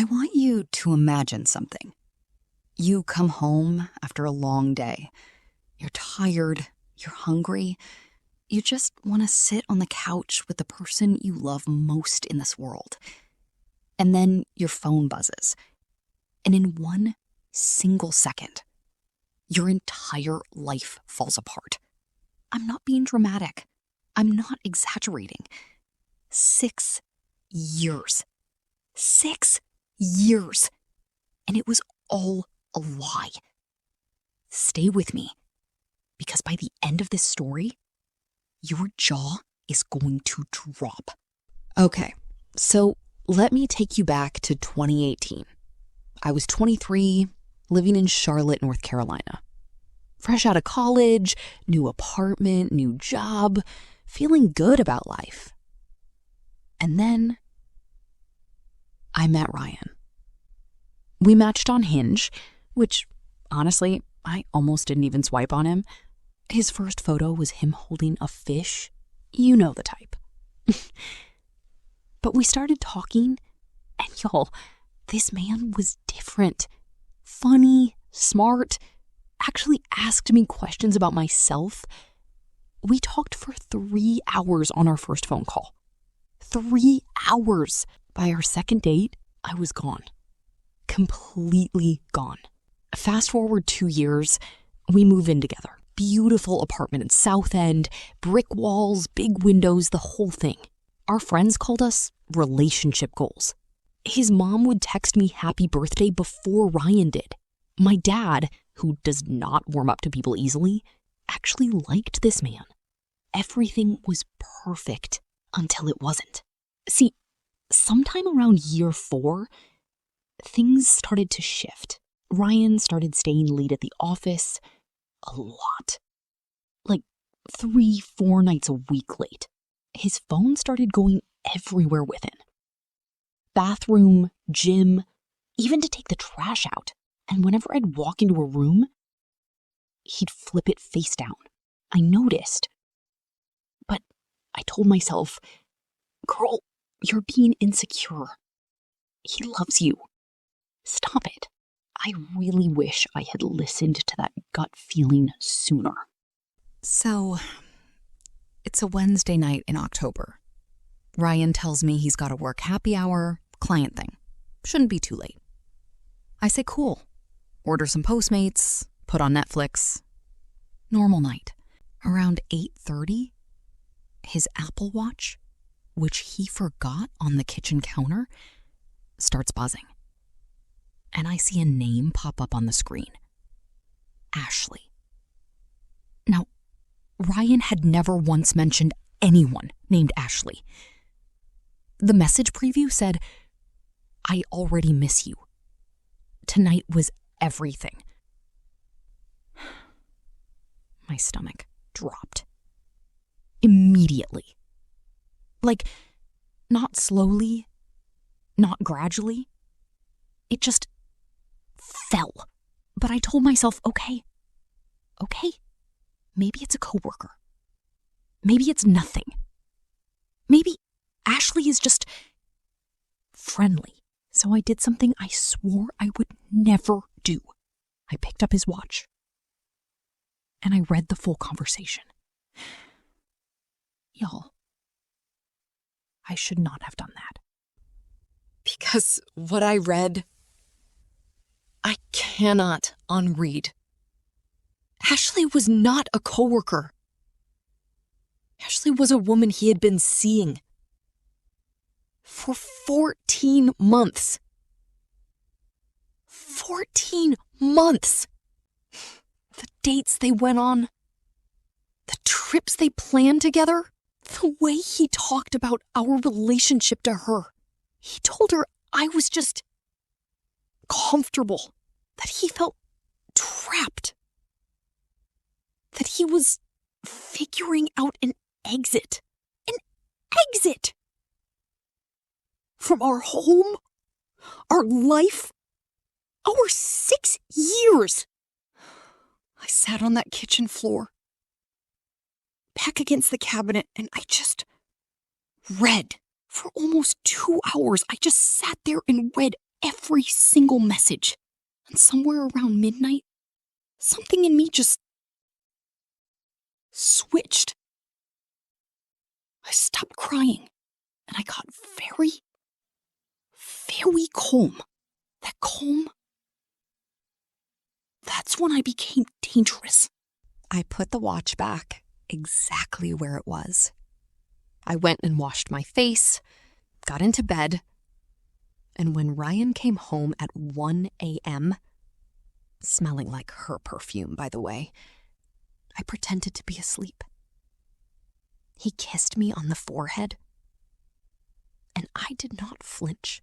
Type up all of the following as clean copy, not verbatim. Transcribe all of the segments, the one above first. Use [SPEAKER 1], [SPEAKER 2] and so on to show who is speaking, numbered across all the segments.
[SPEAKER 1] I want you to imagine something. You come home after a long day. You're tired, you're hungry. You just want to sit on the couch with the person you love most in this world. And then your phone buzzes. And in one single second, your entire life falls apart. I'm not being dramatic. I'm not exaggerating. 6 years. 6 years. And it was all a lie. Stay with me, because by the end of this story, your jaw is going to drop. Okay, so let me take you back to 2018. I was 23, living in Charlotte, North Carolina. Fresh out of college, new apartment, new job, feeling good about life. And then I met Ryan. We matched on Hinge, which, honestly, I almost didn't even swipe on him. His first photo was him holding a fish. You know the type. But we started talking, and y'all, this man was different. Funny, smart, actually asked me questions about myself. We talked for 3 hours on our first phone call. 3 hours. By our second date, I was gone. Completely gone. Fast forward 2 years, we move in together. Beautiful apartment in South End, brick walls, big windows, the whole thing. Our friends called us relationship goals. His mom would text me happy birthday before Ryan did. My dad, who does not warm up to people easily, actually liked this man. Everything was perfect until it wasn't. See, sometime around year 4, things started to shift. Ryan started staying late at the office a lot. Like 3-4 nights a week late. His phone started going everywhere with him. Bathroom, gym, even to take the trash out. And whenever I'd walk into a room, he'd flip it face down. I noticed. But I told myself, girl, you're being insecure. He loves you. Stop it. I really wish I had listened to that gut feeling sooner. So, it's a Wednesday night in October. Ryan tells me he's got a work happy hour, client thing. Shouldn't be too late. I say cool. Order some Postmates, put on Netflix. Normal night. Around 8:30, his Apple Watch, which he forgot on the kitchen counter, starts buzzing. And I see a name pop up on the screen. Ashley. Now, Ryan had never once mentioned anyone named Ashley. The message preview said, I already miss you. Tonight was everything. My stomach dropped. Immediately. Like, not slowly, not gradually. It just fell. But I told myself, okay, maybe it's a coworker. Maybe it's nothing. Maybe Ashley is just friendly. So I did something I swore I would never do. I picked up his watch. And I read the full conversation. Y'all, I should not have done that. Because what I read, I cannot unread. Ashley was not a coworker. Ashley was a woman he had been seeing for 14 months. 14 months! The dates they went on, the trips they planned together, the way he talked about our relationship to her. He told her I was just comfortable, that he felt trapped, that he was figuring out an exit from our home, our life, our 6 years. I sat on that kitchen floor, back against the cabinet, and I just read. For almost 2 hours, I just sat there and read every single message. And somewhere around midnight, something in me just switched. I stopped crying, and I got very, very calm. That calm, that's when I became dangerous.
[SPEAKER 2] I put the watch back exactly where it was. I went and washed my face, got into bed, and when Ryan came home at 1 a.m., smelling like her perfume, by the way, I pretended to be asleep. He kissed me on the forehead, and I did not flinch.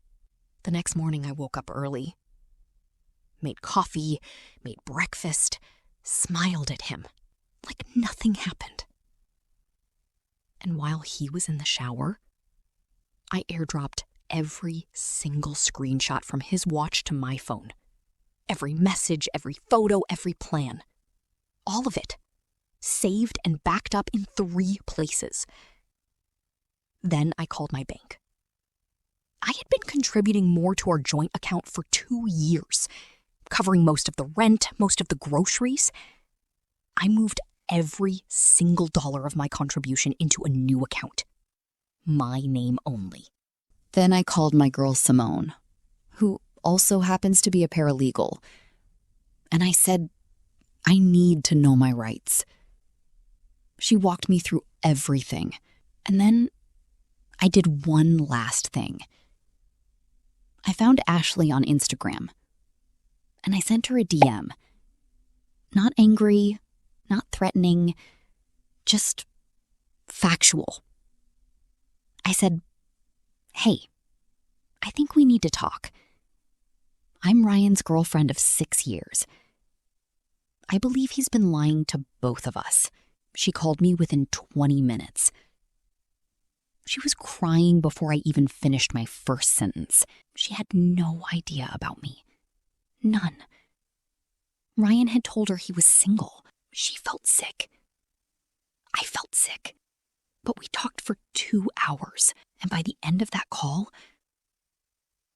[SPEAKER 2] The next morning, I woke up early, made coffee, made breakfast, smiled at him like nothing happened. And while he was in the shower, I airdropped every single screenshot from his watch to my phone. Every message, every photo, every plan. All of it. Saved and backed up in 3 places. Then I called my bank. I had been contributing more to our joint account for 2 years, covering most of the rent, most of the groceries. I moved every single dollar of my contribution into a new account. My name only. Then I called my girl Simone, who also happens to be a paralegal, and I said, I need to know my rights. She walked me through everything, and then I did one last thing. I found Ashley on Instagram, and I sent her a DM. Not angry, not threatening, just factual. I said, hey, I think we need to talk. I'm Ryan's girlfriend of 6 years. I believe he's been lying to both of us. She called me within 20 minutes. She was crying before I even finished my first sentence. She had no idea about me. None. Ryan had told her he was single. She felt sick. I felt sick. But we talked for 2 hours, and by the end of that call,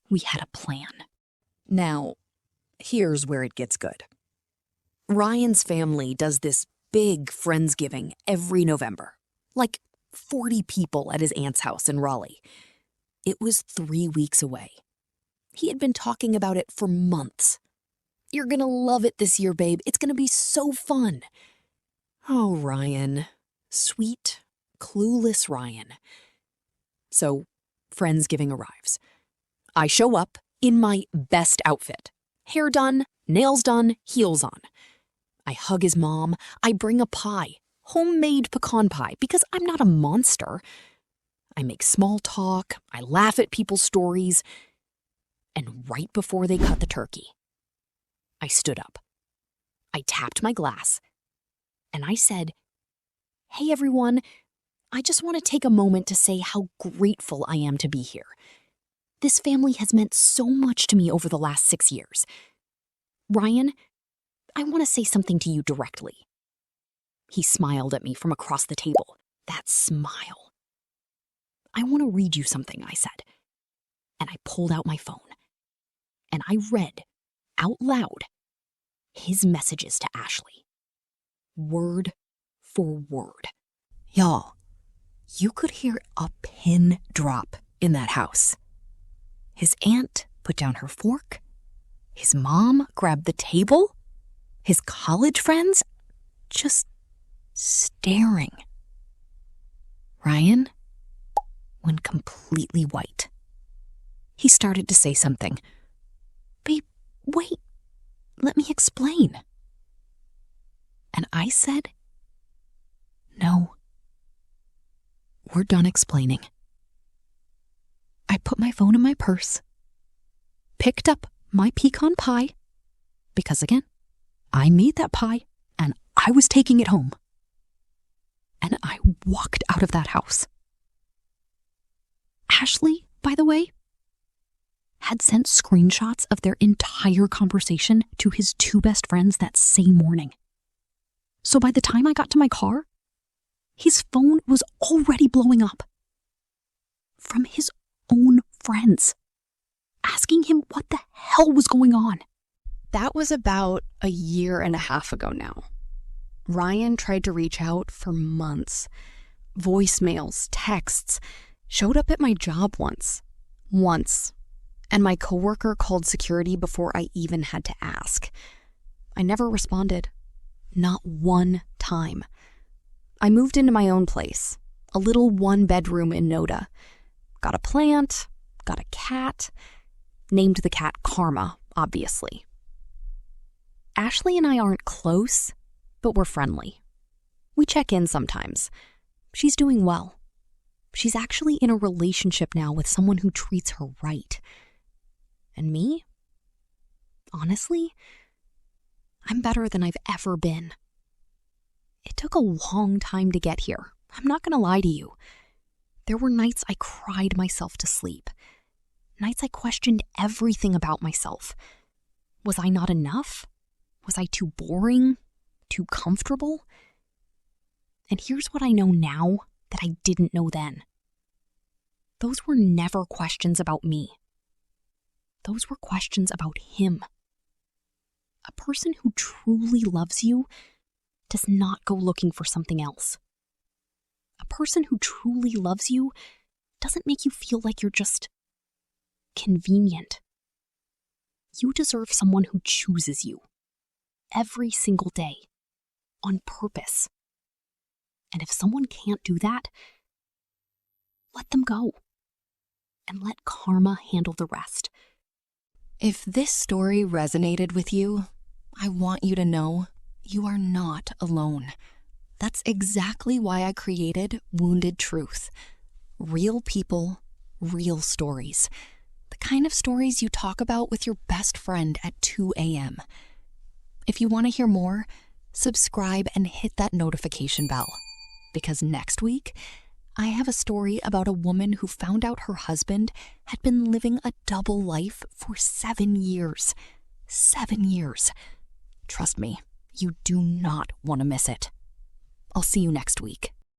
[SPEAKER 2] we had a plan.
[SPEAKER 3] Now, here's where it gets good. Ryan's family does this big Friendsgiving every November. Like 40 people at his aunt's house in Raleigh. It was 3 weeks away. He had been talking about it for months. You're gonna love it this year, babe. It's gonna be so fun. Oh, Ryan. Sweet, clueless Ryan. So, Friendsgiving arrives. I show up in my best outfit. Hair done, nails done, heels on. I hug his mom. I bring a pie. Homemade pecan pie, because I'm not a monster. I make small talk. I laugh at people's stories. And right before they cut the turkey, I stood up. I tapped my glass. And I said, hey, everyone. I just want to take a moment to say how grateful I am to be here. This family has meant so much to me over the last 6 years. Ryan, I want to say something to you directly. He smiled at me from across the table. That smile. I want to read you something, I said. And I pulled out my phone. And I read, out loud, his messages to Ashley. Word for word. Y'all, you could hear a pin drop in that house. His aunt put down her fork. His mom grabbed the table. His college friends just staring. Ryan went completely white. He started to say something. Babe, wait, let me explain. And I said, no, we're done explaining. I put my phone in my purse, picked up my pecan pie, because again, I made that pie and I was taking it home. And I walked out of that house. Ashley, by the way, had sent screenshots of their entire conversation to his 2 best friends that same morning. So by the time I got to my car, his phone was already blowing up. From his own friends, asking him what the
[SPEAKER 1] hell was going on?
[SPEAKER 2] That was about a year and a half ago now. Ryan tried to reach out for months. Voicemails, texts, showed up at my job once. And my coworker called security before I even had to ask. I never responded. Not one time. I moved into my own place, a little 1-bedroom in NoDa. Got a plant, got a cat, named the cat Karma, obviously. Ashley and I aren't close, but we're friendly. We check in sometimes. She's doing well. She's actually in a relationship now with someone who treats her right. And me? Honestly, I'm better than I've ever been. It took a long time to get here. I'm not gonna lie to you. There were nights I cried myself to sleep. Nights I questioned everything about myself. Was I not enough? Was I too boring? Too comfortable? And here's what I know now that I didn't know then. Those were never questions about me. Those were questions about him. A person who truly loves you does not go looking for something else. A person who truly loves you doesn't make you feel like you're just convenient. You deserve someone who chooses you every single day, on purpose. And if someone can't do that, let them go. And let karma handle the rest.
[SPEAKER 3] If this story resonated with you, I want you to know you are not alone. That's exactly why I created Wounded Truth. Real people, real stories. The kind of stories you talk about with your best friend at 2 a.m. If you want to hear more, subscribe and hit that notification bell. Because next week, I have a story about a woman who found out her husband had been living a double life for 7 years. 7 years. Trust me, you do not want to miss it. I'll see you next week.